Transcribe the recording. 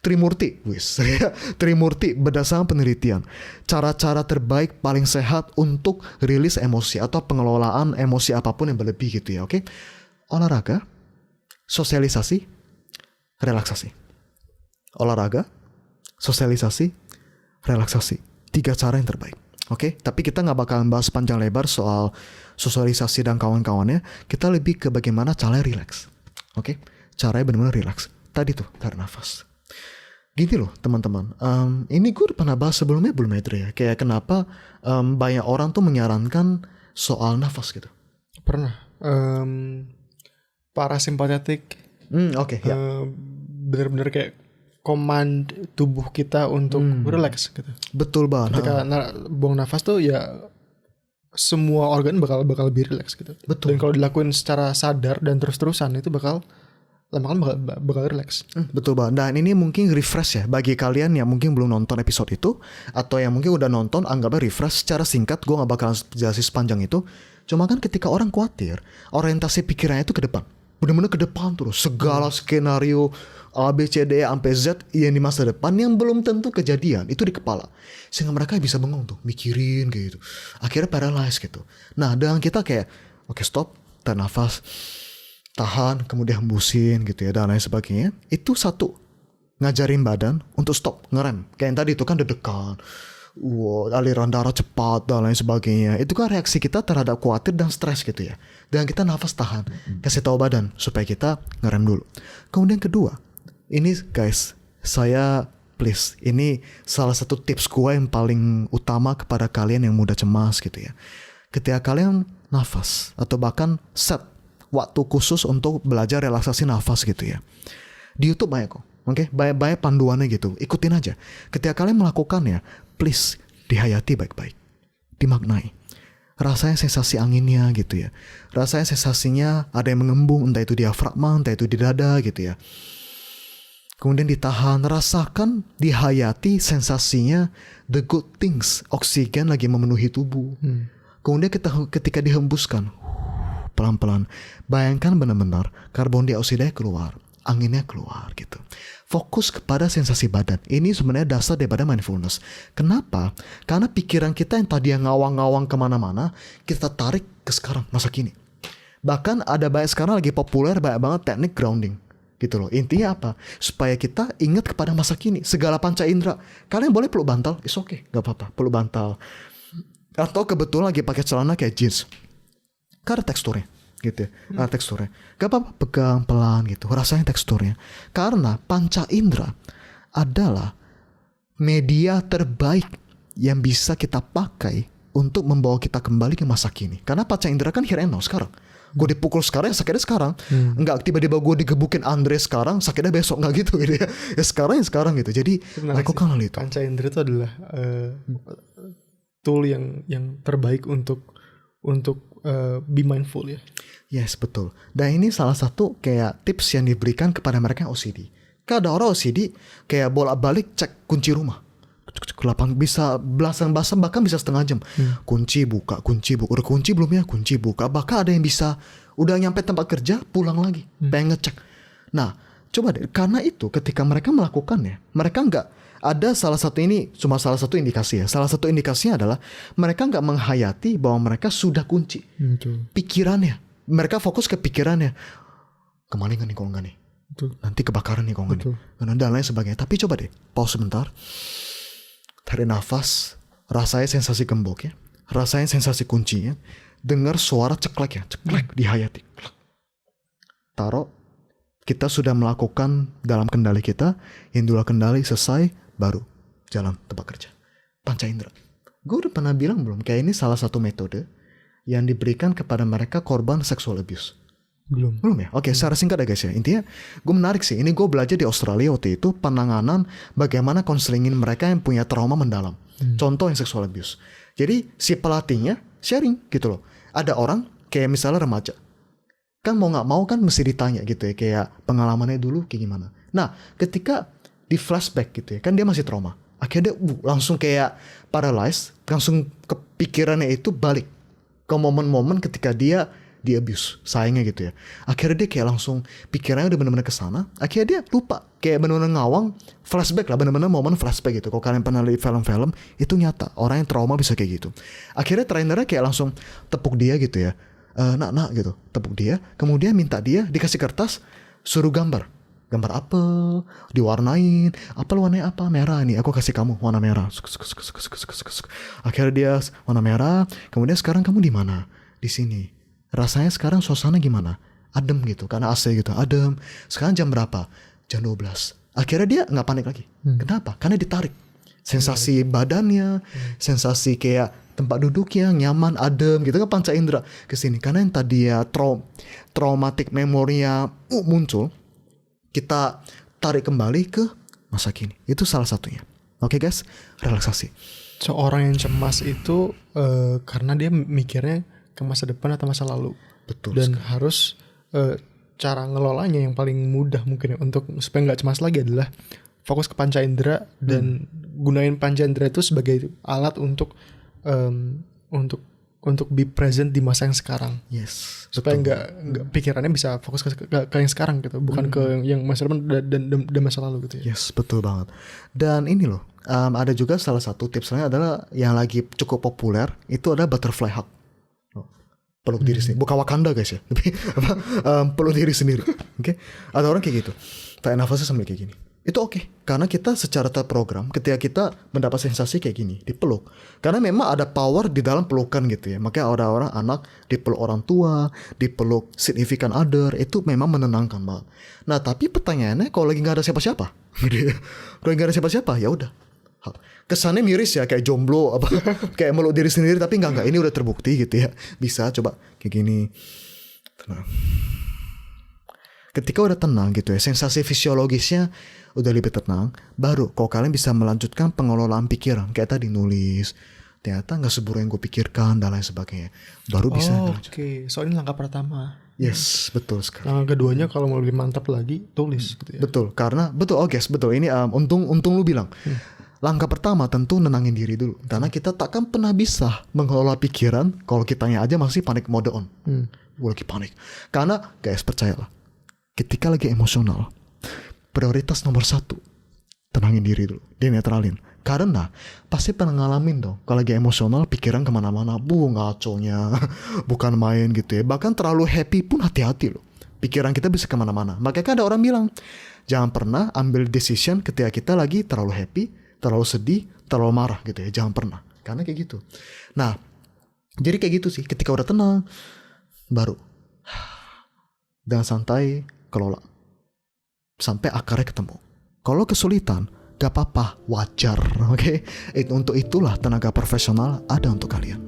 Trimurti, Trimurti berdasarkan penelitian, cara-cara terbaik paling sehat untuk rilis emosi atau pengelolaan emosi apapun yang berlebih gitu ya, oke? Olahraga, sosialisasi, relaksasi. Olahraga, sosialisasi, relaksasi. 3 cara yang terbaik, oke? Tapi kita nggak bakalan bahas panjang lebar soal sosialisasi dan kawan-kawannya. Kita lebih ke bagaimana caranya relax, oke? Caranya benar-benar relax. Tadi tuh tarik nafas. Gini loh teman-teman, ini gue udah pernah bahas sebelumnya belum ya? Kayak kenapa banyak orang tuh menyarankan soal nafas gitu. Pernah. Parasimpatetik. Oke, ya. Bener-bener kayak command tubuh kita untuk relax gitu. Betul banget. Ketika buang nafas tuh ya semua organ bakal lebih relax gitu. Betul. Dan kalau dilakuin secara sadar dan terus-terusan itu bakal lama-lama bakal relax. Betul banget. Dan ini mungkin refresh ya bagi kalian yang mungkin belum nonton episode itu, atau yang mungkin udah nonton, anggapnya refresh secara singkat. Gue gak bakalan jelasin sepanjang itu. Cuma kan ketika orang khawatir, orientasi pikirannya itu ke depan, bener-bener ke depan terus. Segala skenario A, B, C, D, sampai Z yang di masa depan yang belum tentu kejadian itu di kepala, sehingga mereka bisa bengong tuh, mikirin kayak gitu. Akhirnya paralyzed gitu. Nah dengan kita kayak oke, stop, tarik nafas, tahan, kemudian hembusin gitu ya, dan lain sebagainya. Itu satu, ngajarin badan untuk stop, ngerem. Kayak yang tadi itu kan deg-degan, aliran darah cepat dan lain sebagainya. Itu kan reaksi kita terhadap khawatir dan stres gitu ya. Dan kita nafas tahan, kasih tahu badan supaya kita ngerem dulu. Kemudian kedua, ini guys, saya please, ini salah satu tips gue yang paling utama kepada kalian yang mudah cemas gitu ya. Ketika kalian nafas atau bahkan set waktu khusus untuk belajar relaksasi nafas gitu ya. Di YouTube banyak kok, oke? Banyak panduannya gitu, ikutin aja. Ketika kalian melakukannya, please dihayati baik-baik, dimaknai. Rasanya sensasi anginnya gitu ya. Rasanya sensasinya ada yang mengembung, entah itu diafragma, entah itu di dada gitu ya. Kemudian ditahan, rasakan, dihayati sensasinya, the good things, oksigen lagi memenuhi tubuh. Kemudian ketika dihembuskan, pelan-pelan, bayangkan benar-benar karbon dioksida keluar, anginnya keluar gitu. Fokus kepada sensasi badan. Ini sebenarnya dasar daripada mindfulness. Kenapa? Karena pikiran kita yang tadi yang ngawang-ngawang kemana-mana, kita tarik ke sekarang, masa kini. Bahkan ada banyak sekarang lagi populer banyak banget teknik grounding gitu loh. Intinya apa? Supaya kita ingat kepada masa kini. Segala panca indera. Kalian boleh peluk bantal, it's okay, gak apa-apa, peluk bantal. Atau kebetulan lagi pakai celana kayak jeans, karena teksturnya gitu ya. Teksturnya gak apa-apa, pegang pelan gitu, rasain teksturnya. Karena panca indera adalah media terbaik yang bisa kita pakai untuk membawa kita kembali ke masa kini. Karena panca indera kan here and now, sekarang. Gue dipukul sekarang, ya sakitnya sekarang. Enggak tiba-tiba gue digebukin Andre sekarang, sakitnya besok, enggak gitu ya. Ya sekarang gitu. Jadi lakukan hal itu. Panca indera itu adalah tool yang terbaik untuk be mindful ya. Yes, betul. Dan ini salah satu kayak tips yang diberikan kepada mereka yang OCD. Kan ada orang OCD kayak bolak-balik cek kunci rumah. Bisa belasan bahkan bisa setengah jam. Kunci buka, udah kunci belum ya, kunci buka. Bahkan ada yang bisa udah nyampe tempat kerja pulang lagi, pengen ngecek. Nah, coba deh, karena itu ketika mereka melakukannya, mereka nggak ada salah satu ini, cuma salah satu indikasi ya. Salah satu indikasinya adalah mereka nggak menghayati bahwa mereka sudah kunci pikirannya. Mereka fokus ke pikirannya. Kemalingan nih kalau nggak nih, nanti kebakaran nih kalau nggak nih, dan lain sebagainya. Tapi coba deh, pause sebentar. Tarik nafas, rasain sensasi gembok ya, rasain sensasi kuncinya, dengar suara ceklek ya, ceklek, dihayati. Taruh, kita sudah melakukan dalam kendali kita, yang dua kendali selesai, baru jalan tempat kerja. Panca indera. Gue udah pernah bilang belum, kayak ini salah satu metode yang diberikan kepada mereka korban sexual abuse. Belum ya? Oke, secara singkat ya guys ya. Intinya gue menarik sih. Ini gue belajar di Australia waktu itu penanganan bagaimana konselingin mereka yang punya trauma mendalam. Contoh yang sexual abuse. Jadi si pelatihnya sharing gitu loh. Ada orang kayak misalnya remaja. Kan mau gak mau kan mesti ditanya gitu ya. Kayak pengalamannya dulu kayak gimana. Nah ketika di flashback gitu ya. Kan dia masih trauma. Akhirnya dia langsung kayak paralyzed. Langsung kepikirannya itu balik ke momen-momen ketika dia di abuse sayangnya gitu ya. Akhirnya dia kayak langsung pikirannya udah bener-bener kesana. Akhirnya dia lupa, kayak bener-bener ngawang, flashback lah, bener-bener momen flashback gitu. Kalau kalian pernah lihat film-film itu nyata, orang yang trauma bisa kayak gitu. Akhirnya trainernya kayak langsung tepuk dia gitu ya, nak gitu, tepuk dia. Kemudian minta dia dikasih kertas, suruh gambar apel, diwarnain, apel warnanya apa, merah, nih aku kasih kamu warna merah. Akhirnya dia warna merah. Kemudian sekarang kamu di mana? Di sini. Rasanya sekarang suasana gimana? Adem gitu, karena AC gitu, adem. Sekarang jam berapa? Jam 12. Akhirnya dia nggak panik lagi. Kenapa? Karena ditarik. Sensasi badannya, sensasi kayak tempat duduknya nyaman, adem gitu kan, panca indera ke sini. Karena yang tadi ya traumatic memorinya muncul, kita tarik kembali ke masa kini. Itu salah satunya. Oke guys, relaksasi. Seorang yang cemas itu karena dia mikirnya ke masa depan atau masa lalu. Betul. Dan harus cara ngelolanya yang paling mudah mungkin ya, untuk supaya nggak cemas lagi adalah fokus ke panca indera dan gunain panca indera itu sebagai alat untuk be present di masa yang sekarang. Yes. Supaya nggak pikirannya bisa fokus ke yang sekarang gitu, bukan ke yang masa depan dan masa lalu gitu ya. Yes, betul banget. Dan ini loh, ada juga salah satu tips lainnya adalah yang lagi cukup populer itu adalah butterfly hug. Peluk diri sendiri, bukan Wakanda guys ya, tapi peluk diri sendiri. Oke, ada orang kayak gitu, tarik nafasnya sambil kayak gini. Itu oke, karena kita secara terprogram ketika kita mendapat sensasi kayak gini, dipeluk. Karena memang ada power di dalam pelukan gitu ya. Makanya orang-orang anak dipeluk orang tua, dipeluk significant other, itu memang menenangkan banget. Nah tapi pertanyaannya, kalau lagi nggak ada siapa-siapa, kalau lagi nggak ada siapa-siapa, ya udah. Kesannya miris ya, kayak jomblo apa, kayak meluk diri sendiri, tapi enggak, ini udah terbukti gitu ya. Bisa coba kayak gini, tenang. Ketika udah tenang gitu ya, sensasi fisiologisnya udah lebih tenang, baru kalau kalian bisa melanjutkan pengelolaan pikiran. Kayak tadi nulis, ternyata gak seburuk yang gue pikirkan dan lain sebagainya. Baru bisa Oke, so ini langkah pertama. Yes, betul sekali. Langkah keduanya kalau mau lebih mantap lagi, tulis gitu ya. Betul, karena guys, betul. Ini untung lu bilang. Langkah pertama tentu nenangin diri dulu. Karena kita takkan pernah bisa mengelola pikiran kalau kitanya aja masih panik mode on. Gue lagi panik. Karena guys, percayalah, ketika lagi emosional, prioritas nomor 1, tenangin diri dulu, dinetralin. Karena pasti pernah ngalamin dong, kalau lagi emosional pikiran kemana-mana, ngaconya, bukan main gitu ya. Bahkan terlalu happy pun hati-hati loh, pikiran kita bisa kemana-mana. Makanya kan ada orang bilang, jangan pernah ambil decision ketika kita lagi terlalu happy, terlalu sedih, terlalu marah gitu ya. Jangan pernah, karena kayak gitu. Nah, jadi kayak gitu sih, ketika udah tenang, baru dengan santai kelola sampai akarnya ketemu. Kalau kesulitan, gak apa-apa, wajar, oke? Untuk itulah tenaga profesional ada untuk kalian.